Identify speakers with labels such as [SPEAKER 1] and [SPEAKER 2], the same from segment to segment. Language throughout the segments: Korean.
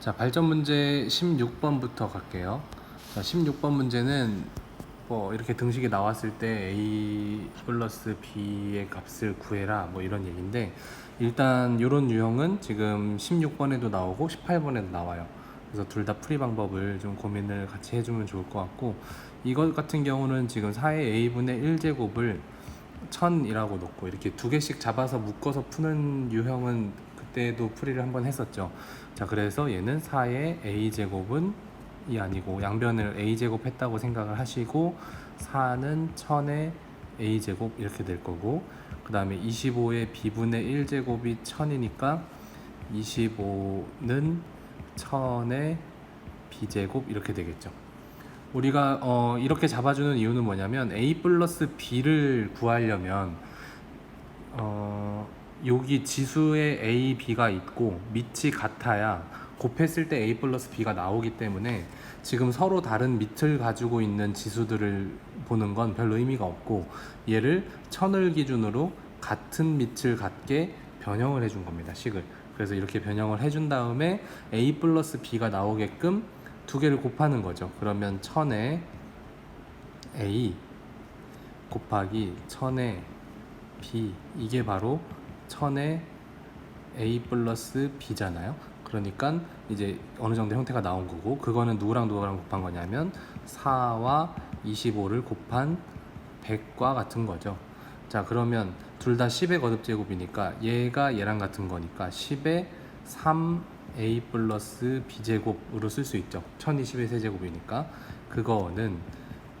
[SPEAKER 1] 자, 발전 문제 16번부터 갈게요. 자, 16번 문제는 뭐 이렇게 등식이 나왔을 때 a 플러스 b의 값을 구해라 뭐 이런 얘기인데, 일단 이런 유형은 지금 16번에도 나오고 18번에도 나와요. 그래서 둘 다 풀이 방법을 좀 고민을 같이 해주면 좋을 것 같고, 이것 같은 경우는 지금 4의 a분의 1제곱을 1000이라고 놓고 이렇게 두 개씩 잡아서 묶어서 푸는 유형은 그때도 풀이를 한번 했었죠. 자, 그래서 얘는 4의 a제곱은 이 아니고 양변을 a제곱 했다고 생각을 하시고, 4는 1000의 a제곱 이렇게 될 거고, 그 다음에 25의 b분의 1제곱이 1000이니까 25는 1000의 b제곱 이렇게 되겠죠. 우리가 이렇게 잡아주는 이유는 뭐냐면, a 플러스 b를 구하려면 여기 지수에 a, b가 있고 밑이 같아야 곱했을 때 a 플러스 b가 나오기 때문에, 지금 서로 다른 밑을 가지고 있는 지수들을 보는 건 별 의미가 없고, 얘를 1000을 기준으로 같은 밑을 갖게 변형을 해준 겁니다, 식을. 그래서 이렇게 변형을 해준 다음에 a 플러스 b가 나오게끔 두 개를 곱하는 거죠. 그러면 1000에 a 곱하기 1000에 b, 이게 바로 1000에 a 플러스 b잖아요. 그러니까 이제 어느 정도 형태가 나온 거고, 그거는 누구랑 누구랑 곱한 거냐면 4와 25를 곱한 100과 같은 거죠. 자, 그러면 둘 다 10의 거듭제곱이니까 얘가 얘랑 같은 거니까 10의 3a 플러스 b제곱으로 쓸 수 있죠. 1000이 10의 세제곱이니까. 그거는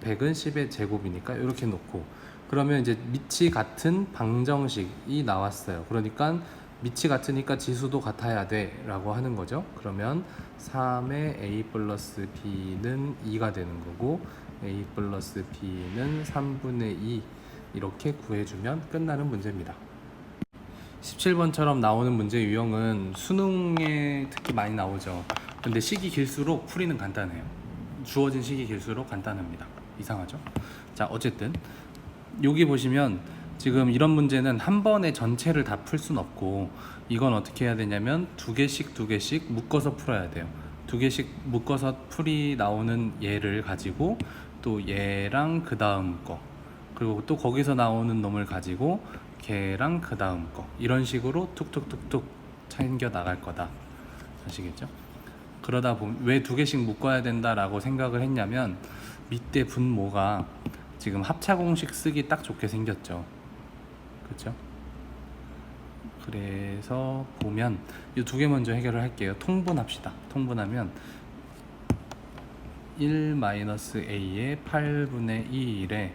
[SPEAKER 1] 100은 10의 제곱이니까 이렇게 놓고, 그러면 이제 밑이 같은 방정식이 나왔어요. 그러니까 밑이 같으니까 지수도 같아야 돼 라고 하는 거죠. 그러면 3의 a 플러스 b는 2가 되는 거고, a 플러스 b는 3분의 2 이렇게 구해주면 끝나는 문제입니다. 17번처럼 나오는 문제 유형은 수능에 특히 많이 나오죠. 근데 식이 길수록 풀이는 간단해요. 주어진 식이 길수록 간단합니다. 이상하죠? 자, 어쨌든 여기 보시면 지금 이런 문제는 한 번에 전체를 다 풀 순 없고, 이건 어떻게 해야 되냐면 두 개씩 묶어서 풀어야 돼요. 두 개씩 묶어서 풀이 나오는 얘를 가지고 또 얘랑 그 다음 거, 그리고 또 거기서 나오는 놈을 가지고 걔랑 그 다음 거, 이런 식으로 툭툭툭툭 챙겨 나갈 거다. 아시겠죠? 그러다 보면 왜 두 개씩 묶어야 된다라고 생각을 했냐면, 밑에 분모가 지금 합차 공식 쓰기 딱 좋게 생겼죠. 그렇죠? 그래서 보면 이 두 개 먼저 해결을 할게요. 통분합시다. 통분하면 1-a의 8분의 2일에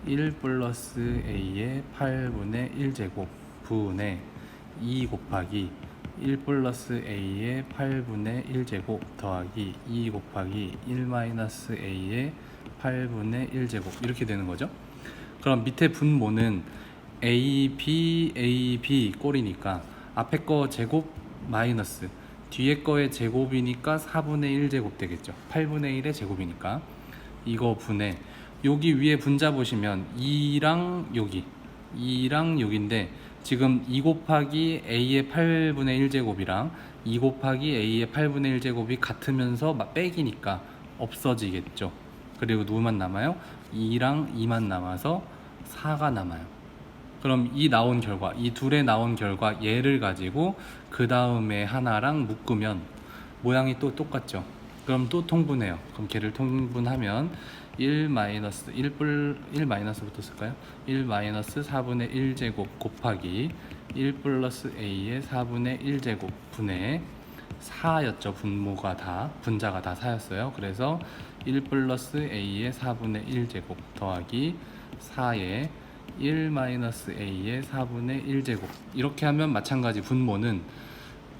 [SPEAKER 1] 1 플러스 a의 8분의 1제곱 분의 2 곱하기 1 플러스 a의 8분의 1제곱 더하기 2 곱하기 1 마이너스 a의 8분의 1제곱 이렇게 되는 거죠. 그럼 밑에 분모는 ab 꼴이니까 앞에 거 제곱 마이너스 뒤에 거의 제곱이니까 4분의 1제곱 되겠죠. 8분의 1의 제곱이니까 이거 분해, 여기 위에 분자 보시면 2랑 여기 2랑 여기인데, 지금 2 곱하기 a의 8분의 1제곱이랑 2 곱하기 a의 8분의 1제곱이 같으면서 빼기니까 없어지겠죠. 그리고 누구만 남아요? 2랑 2만 남아서 4가 남아요. 그럼 이 나온 결과, 이 둘에 나온 결과 얘를 가지고 그 다음에 하나랑 묶으면 모양이 또 똑같죠. 그럼 또 통분해요. 그럼 걔를 통분하면 1 마이너스부터 쓸까요? 1 마이너스 4분의 1제곱 곱하기 1 플러스 a의 4분의 1제곱 분의 4였죠. 분모가 다, 분자가 다 4였어요. 그래서 1 플러스 a의 4분의 1제곱 더하기 4의 1 마이너스 a의 4분의 1제곱, 이렇게 하면 마찬가지 분모는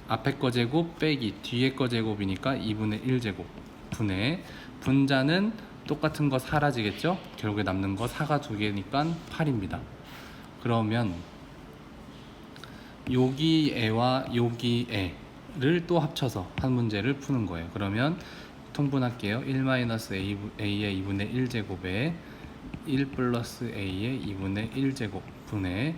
[SPEAKER 1] 앞에 거 제곱 빼기 뒤에 거 제곱이니까 2분의 1제곱 분의 분자는 똑같은 거 사라지겠죠? 결국에 남는 거 4가 두 개니까 8입니다. 그러면 여기 애와 여기 애를 또 합쳐서 한 문제를 푸는 거예요. 그러면 통분할게요. 1-a의 2분의 1제곱에 1 플러스 a의 2분의 1제곱 분의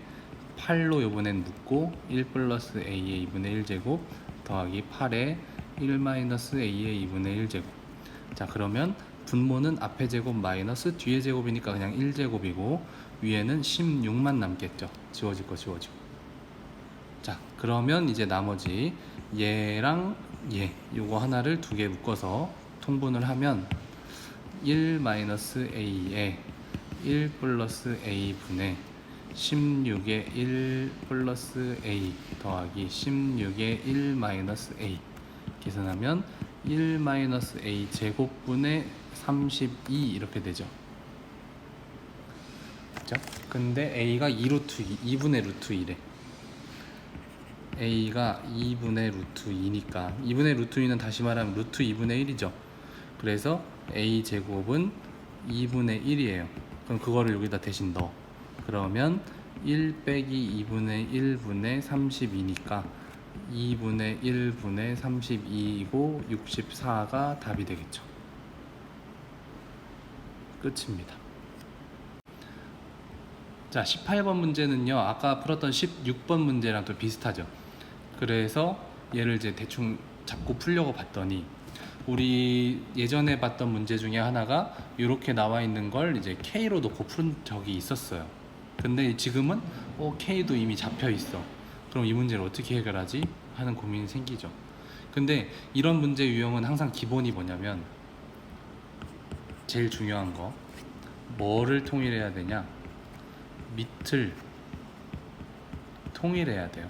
[SPEAKER 1] 8로 요번엔 묶고 1 플러스 a의 2분의 1제곱 더하기 8의 1-a의 2분의 1제곱. 자, 그러면 분모는 앞의 제곱 마이너스 뒤의 제곱이니까 그냥 1제곱이고 위에는 16만 남겠죠. 지워질 거 지워지고. 자, 그러면 이제 나머지 얘랑 얘 요거 하나를 두 개 묶어서 통분을 하면 1-a에 1 플러스 a 분의 16의 1 플러스 a 더하기 16의 1 마이너스 a 계산하면 1 마이너스 a 제곱분의 32 이렇게 되죠. 그죠? 근데 a가 2분의 루트 2래. a가 2분의 루트 2니까 2분의 루트 2는 다시 말하면 루트 2분의 1이죠. 그래서 a 제곱은 2분의 1이에요. 그럼 그거를 여기다 대신 넣어. 그러면 1 빼기 2분의 1분의 32니까 2분의 1분의 32이고 64가 답이 되겠죠. 끝입니다. 자, 18번 문제는요, 아까 풀었던 16번 문제랑 또 비슷하죠. 그래서 얘를 이제 대충 잡고 풀려고 봤더니 우리 예전에 봤던 문제 중에 하나가 이렇게 나와 있는 걸 이제 K로 놓고 푼 적이 있었어요. 근데 지금은 K도 이미 잡혀 있어. 그럼 이 문제를 어떻게 해결하지? 하는 고민이 생기죠. 근데 이런 문제 유형은 항상 기본이 뭐냐면 제일 중요한 거 뭐를 통일해야 되냐? 밑을 통일해야 돼요.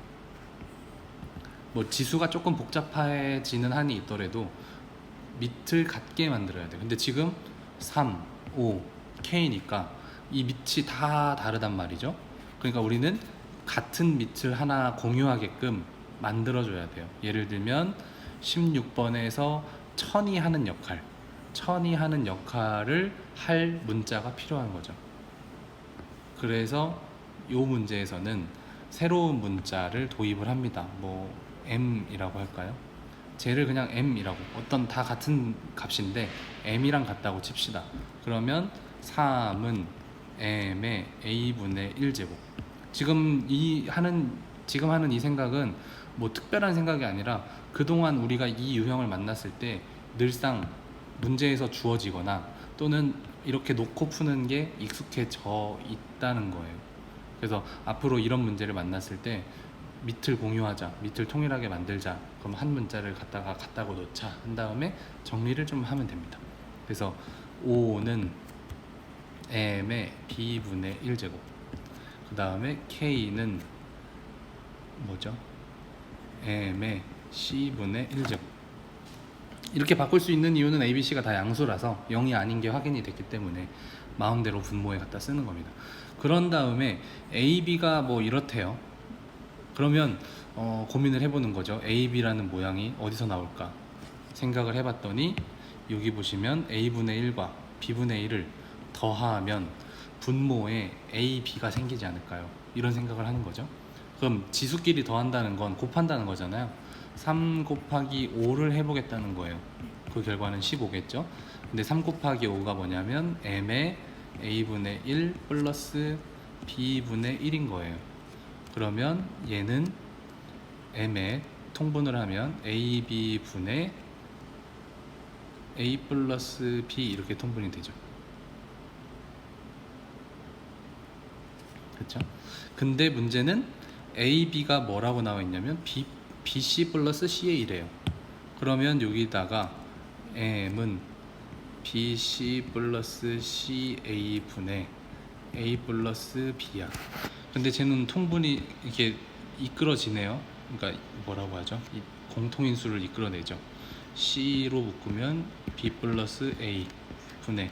[SPEAKER 1] 뭐 지수가 조금 복잡해지는 한이 있더라도 밑을 같게 만들어야 돼요. 근데 지금 3, 5, K니까 이 밑이 다 다르단 말이죠. 그러니까 우리는 같은 밑을 하나 공유하게끔 만들어줘야 돼요. 예를 들면 16번에서 천이 하는 역할을 할 문자가 필요한 거죠. 그래서 이 문제에서는 새로운 문자를 도입을 합니다. 뭐 m이라고 할까요? 쟤를 그냥 m이라고, 어떤 다 같은 값인데 m이랑 같다고 칩시다. 그러면 3은 m의 a분의 1제곱. 지금 하는 이 생각은 뭐 특별한 생각이 아니라 그동안 우리가 이 유형을 만났을 때 늘상 문제에서 주어지거나 또는 이렇게 놓고 푸는 게 익숙해져 있다는 거예요. 그래서 앞으로 이런 문제를 만났을 때 밑을 공유하자, 밑을 통일하게 만들자, 그럼 한 문자를 갖다고 놓자 한 다음에 정리를 좀 하면 됩니다. 그래서 5는 m의 b분의 1제곱, 그 다음에 k는 뭐죠? m의 c분의 1제곱. 이렇게 바꿀 수 있는 이유는 a, b, c가 다 양수라서 0이 아닌 게 확인이 됐기 때문에 마음대로 분모에 갖다 쓰는 겁니다. 그런 다음에 a, b가 뭐 이렇대요. 그러면 고민을 해보는 거죠. a, b라는 모양이 어디서 나올까 생각을 해봤더니 여기 보시면 a분의 1과 b분의 1을 더하면 분모에 a, b가 생기지 않을까요? 이런 생각을 하는 거죠. 그럼 지수끼리 더한다는 건 곱한다는 거잖아요. 3 곱하기 5를 해보겠다는 거예요. 그 결과는 15겠죠. 근데 3 곱하기 5가 뭐냐면 m의 a분의 1 플러스 b분의 1인 거예요. 그러면 얘는 m에 통분을 하면 ab분의 a 플러스 b 이렇게 통분이 되죠. 그렇죠? 근데 문제는 a, b가 뭐라고 나와 있냐면 bc 플러스 ca래요. 그러면 여기다가 m은 bc 플러스 ca 분의 a 플러스 b야. 근데 쟤는 통분이 이렇게 이끌어지네요. 그러니까 뭐라고 하죠? 이 공통인수를 이끌어내죠. c로 묶으면 b 플러스 a 분의,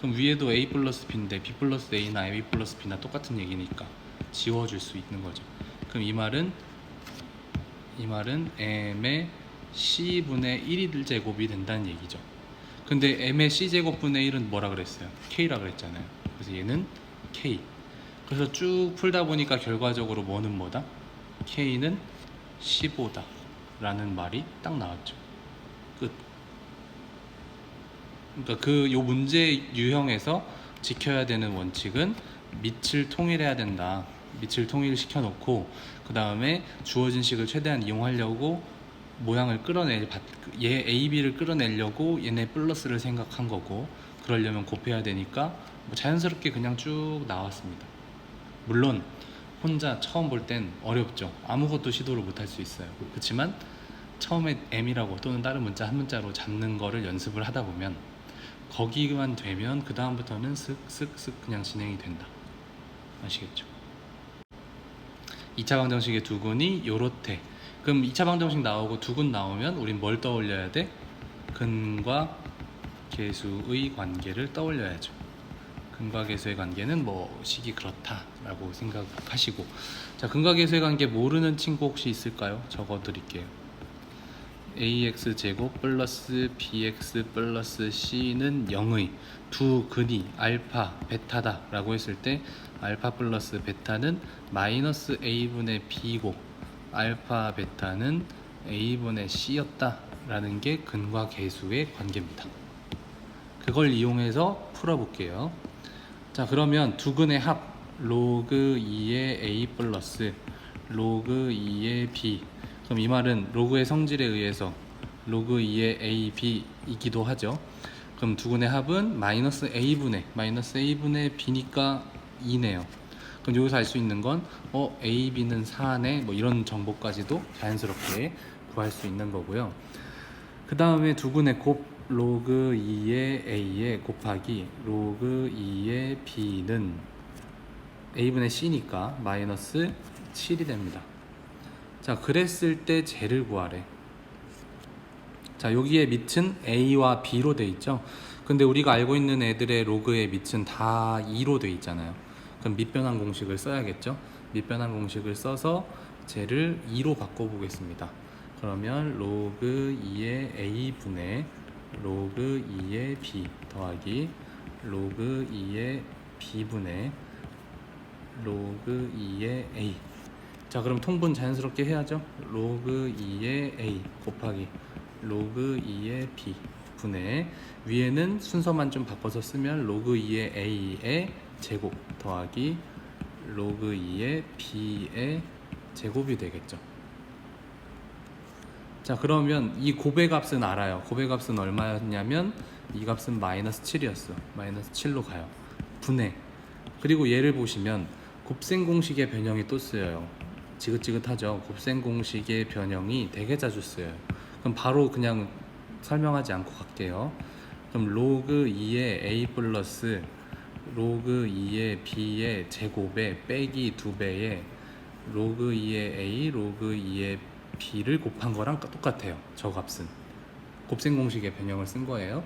[SPEAKER 1] 그럼 위에도 a 플러스 b인데 b 플러스 a나 a 플러스 b나 똑같은 얘기니까 지워줄 수 있는 거죠. 그럼 이 말은 m의 c분의 1제곱이 된다는 얘기죠. 근데 m의 c제곱분의 1은 뭐라 그랬어요? k라 그랬잖아요. 그래서 얘는 k. 그래서 쭉 풀다 보니까 결과적으로 뭐는 뭐다? k는 15다 라는 말이 딱 나왔죠. 끝. 그러니까 요 문제 유형에서 지켜야 되는 원칙은 밑을 통일해야 된다. 밑을 통일시켜 놓고 그 다음에 주어진 식을 최대한 이용하려고 모양을 얘 A, B를 끌어내려고 얘네 플러스를 생각한 거고, 그러려면 곱해야 되니까 뭐 자연스럽게 그냥 쭉 나왔습니다. 물론 혼자 처음 볼 땐 어렵죠. 아무것도 시도를 못 할 수 있어요. 그렇지만 처음에 M이라고 또는 다른 문자 한 문자로 잡는 거를 연습을 하다 보면 거기만 되면 그 다음부터는 쓱쓱쓱 그냥 진행이 된다. 아시겠죠? 2차 방정식의 두근이 요렇대. 그럼 2차 방정식 나오고 두근 나오면 우린 뭘 떠올려야 돼? 근과 계수의 관계를 떠올려야죠. 근과 계수의 관계는 뭐 식이 그렇다라고 생각하시고, 자, 근과 계수의 관계 모르는 친구 혹시 있을까요? 적어 드릴게요. ax 제곱 플러스 bx 플러스 c는 0의 두 근이 알파, 베타다 라고 했을 때 알파 플러스 베타는 마이너스 a분의 b고 알파, 베타는 a분의 c였다 라는 게 근과 계수의 관계입니다. 그걸 이용해서 풀어볼게요. 자, 그러면 두 근의 합 로그 2의 a 플러스 로그 2의 b, 그럼 이 말은 로그의 성질에 의해서 로그 2의 a, b이기도 하죠. 그럼 두 근의 합은 마이너스 a분의 b니까 2네요. 그럼 여기서 알 수 있는 건 a, b는 4네, 뭐 이런 정보까지도 자연스럽게 구할 수 있는 거고요. 그 다음에 두 근의 곱 로그 2의 a에 곱하기 로그 2의 b는 a분의 c니까 마이너스 7이 됩니다. 자, 그랬을 때 쟤를 구하래. 자, 여기에 밑은 a와 b로 돼 있죠. 근데 우리가 알고 있는 애들의 로그의 밑은 다 2로 돼 있잖아요. 그럼 밑변환 공식을 써야겠죠. 밑변환 공식을 써서 쟤를 2로 바꿔보겠습니다. 그러면 로그 2의 a분의 로그 2의 b 더하기 로그 2의 b분의 로그 2의 a. 자, 그럼 통분 자연스럽게 해야죠. 로그 2의 a 곱하기 로그 2의 b 분의 위에는 순서만 좀 바꿔서 쓰면 로그 2의 a의 제곱 더하기 로그 2의 b의 제곱이 되겠죠. 자, 그러면 이 곱의 값은 알아요. 곱의 값은 얼마였냐면 이 값은 마이너스 7이었어. 마이너스 7로 가요. 분의, 그리고 얘를 보시면 곱셈 공식의 변형이 또 쓰여요. 지긋지긋하죠. 곱셈 공식의 변형이 되게 자주 쓰여요. 그럼 바로 그냥 설명하지 않고 갈게요. 그럼 로그 2의 a 플러스 로그 2의 b의 제곱에 빼기 2배에 로그 2의 a 로그 2의 b를 곱한 거랑 똑같아요. 저 값은 곱셈 공식의 변형을 쓴 거예요.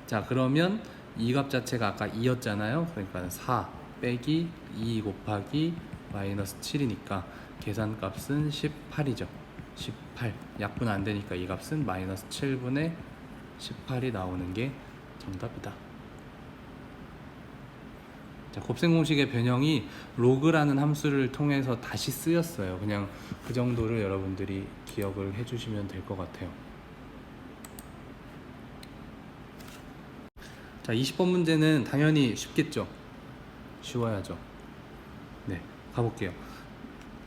[SPEAKER 1] 자, 그러면 이 값 자체가 아까 2였잖아요. 그러니까 4 빼기 2 곱하기 마이너스 7이니까 계산값은 18이죠. 18. 약분 안 되니까 이 값은 마이너스 7분의 18이 나오는 게 정답이다. 자, 곱셈 공식의 변형이 로그라는 함수를 통해서 다시 쓰였어요. 그냥 그 정도를 여러분들이 기억을 해주시면 될 것 같아요. 자, 20번 문제는 당연히 쉽겠죠. 쉬워야죠. 네, 가볼게요.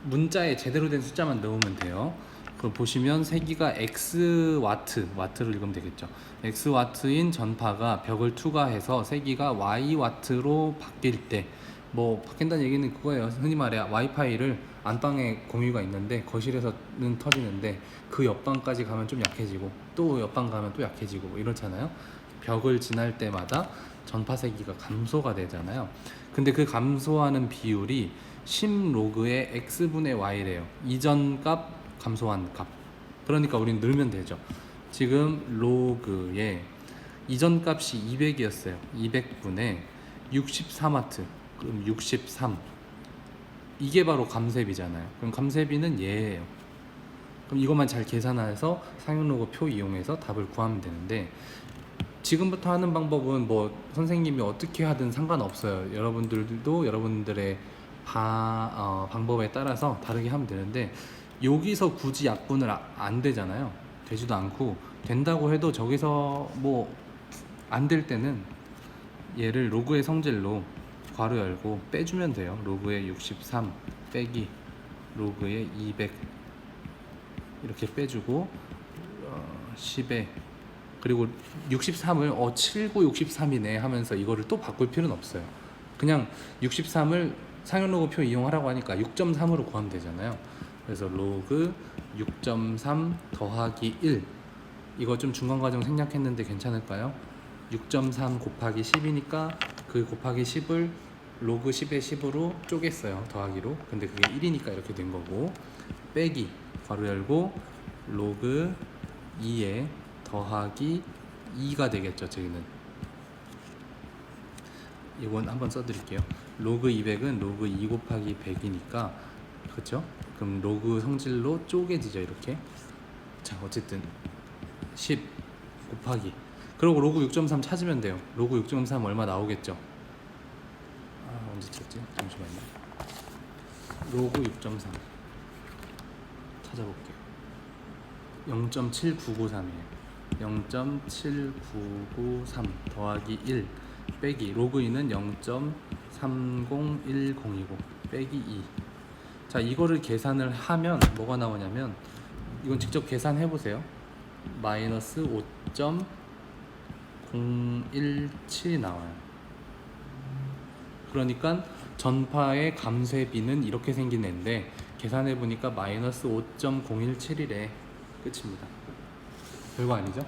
[SPEAKER 1] 문자에 제대로 된 숫자만 넣으면 돼요. 그럼 보시면 세기가 watt를 읽으면 되겠죠. x와트인 전파가 벽을 투과해서 세기가 y와트로 바뀔 때, 뭐 바뀐다는 얘기는 그거예요. 흔히 말해 와이파이를 안방에 공유가 있는데 거실에서는 터지는데 그 옆방까지 가면 좀 약해지고 또 옆방 가면 또 약해지고 뭐 이렇잖아요. 벽을 지날 때마다 전파 세기가 감소가 되잖아요. 근데 그 감소하는 비율이 10로그의 x분의 y래요. 이전 값 감소한 값. 그러니까 우린 늘면 되죠. 지금 로그의 이전 값이 200이었어요. 200분의 63와트. 그럼 63. 이게 바로 감쇄비잖아요. 그럼 감쇄비는 얘예요. 그럼 이것만 잘 계산해서 상용로그 표 이용해서 답을 구하면 되는데, 지금부터 하는 방법은 뭐 선생님이 어떻게 하든 상관없어요. 여러분들도 여러분들의 방법에 따라서 다르게 하면 되는데, 여기서 굳이 약분을 안 되잖아요. 되지도 않고, 된다고 해도 저기서 뭐 안 될 때는 얘를 로그의 성질로 괄호 열고 빼주면 돼요. 로그의 63 빼기 로그의 200 이렇게 빼주고 10에 그리고 63을 7963이네 하면서 이거를 또 바꿀 필요는 없어요. 그냥 63을 상용로그표 이용하라고 하니까 6.3으로 구하면 되잖아요. 그래서 로그 6.3 더하기 1 이거 좀 중간과정 생략했는데 괜찮을까요? 6.3 곱하기 10이니까 그 곱하기 10을 로그 10의 10으로 쪼갰어요. 더하기로. 근데 그게 1이니까 이렇게 된 거고 빼기 괄호 열고 로그 2에 더하기 2가 되겠죠. 저기는 이건 한번 써드릴게요. 로그 200은 로그 2 곱하기 100이니까 그렇죠? 그럼 로그 성질로 쪼개지죠. 이렇게. 자 어쨌든 10 곱하기 그리고 로그 6.3 찾으면 돼요. 로그 6.3 얼마 나오겠죠? 언제 찾지? 잠시만요. 로그 6.3 찾아볼게요. 0.7993이에요. 0.7993 더하기 1 빼기 로그 2는 0.301020 빼기 2. 자 이거를 계산을 하면 뭐가 나오냐면 이건 직접 계산해 보세요. 마이너스 5.017이 나와요. 그러니까 전파의 감쇄비는 이렇게 생긴 애인데 계산해 보니까 마이너스 5.017이래. 끝입니다. 별거 아니죠?